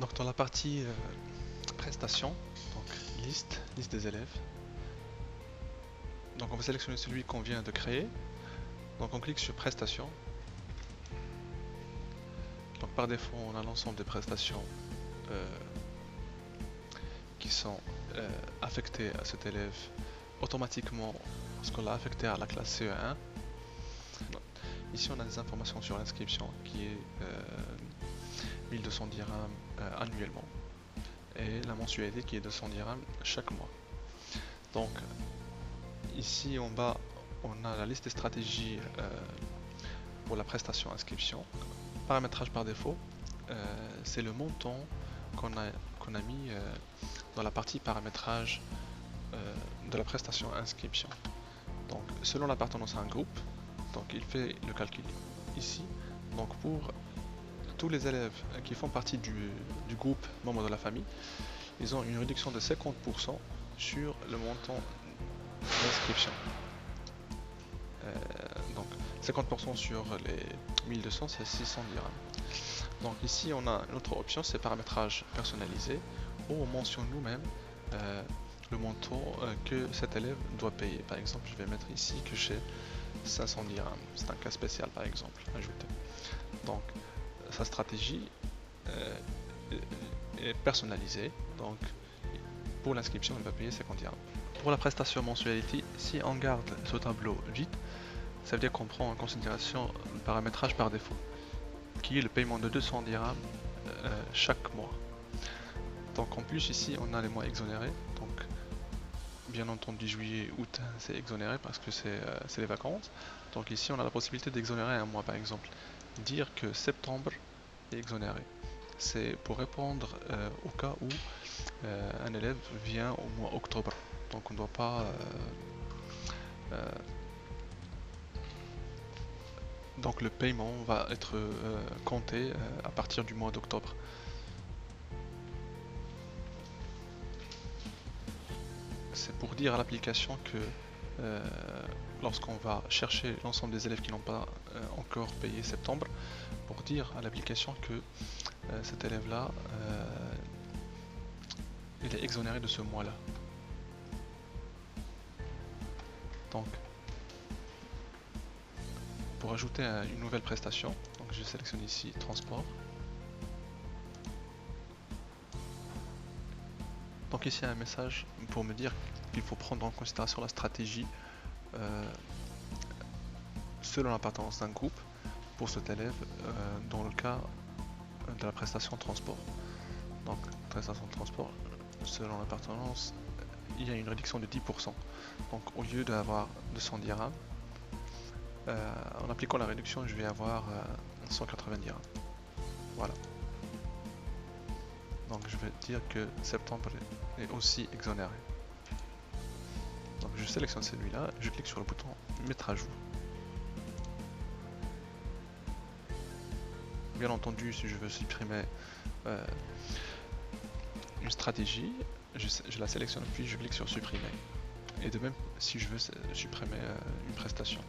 Donc dans la partie prestations, donc liste des élèves. Donc on va sélectionner celui qu'on vient de créer. Donc on clique sur prestations. Donc par défaut on a l'ensemble des prestations qui sont affectées à cet élève automatiquement parce qu'on l'a affecté à la classe CE1. Ici on a des informations sur l'inscription qui est 1200 dirhams annuellement et la mensualité qui est 200 dirhams chaque mois. Donc ici en bas on a la liste des stratégies pour la prestation inscription. Paramétrage par défaut, c'est le montant qu'on a mis dans la partie paramétrage de la prestation inscription. Donc selon l'appartenance à un groupe, donc il fait le calcul ici. Donc pour tous les élèves qui font partie du groupe membre de la famille, ils ont une réduction de 50% sur le montant d'inscription. Donc 50% sur les 1200, c'est 600 dirhams. Donc ici on a une autre option, c'est paramétrage personnalisé, où on mentionne nous-mêmes le montant que cet élève doit payer. Par exemple, je vais mettre ici que j'ai 500 dirhams, c'est un cas spécial par exemple, ajouté. Donc sa stratégie est personnalisée, donc pour l'inscription il va payer 50 dirhams. Pour la prestation mensualité, si on garde ce tableau vide, ça veut dire qu'on prend en considération le paramétrage par défaut, qui est le paiement de 200 dirhams chaque mois. Donc en plus ici on a les mois exonérés, donc bien entendu juillet, août c'est exonéré parce que c'est les vacances. Donc ici on a la possibilité d'exonérer un mois par exemple. Dire que septembre est exonéré, c'est pour répondre au cas où un élève vient au mois octobre. Donc on ne doit pas donc le paiement va être compté à partir du mois d'octobre. C'est pour dire à l'application que lorsqu'on va chercher l'ensemble des élèves qui n'ont pas encore payé septembre, pour dire à l'application que cet élève là il est exonéré de ce mois là. Donc pour ajouter une nouvelle prestation, donc je sélectionne ici transport. Donc ici un message pour me dire qu'il faut prendre en considération la stratégie selon l'appartenance d'un groupe pour cet élève dans le cas de la prestation transport. Donc prestation de transport, selon l'appartenance, il y a une réduction de 10%. Donc au lieu d'avoir 200 dirhams, en appliquant la réduction, je vais avoir 180 dirhams. Voilà. Donc je vais dire que septembre est aussi exonéré. Donc je sélectionne celui-là, je clique sur le bouton mettre à jour. Bien entendu, si je veux supprimer une stratégie, je la sélectionne puis je clique sur supprimer. Et de même si je veux supprimer une prestation.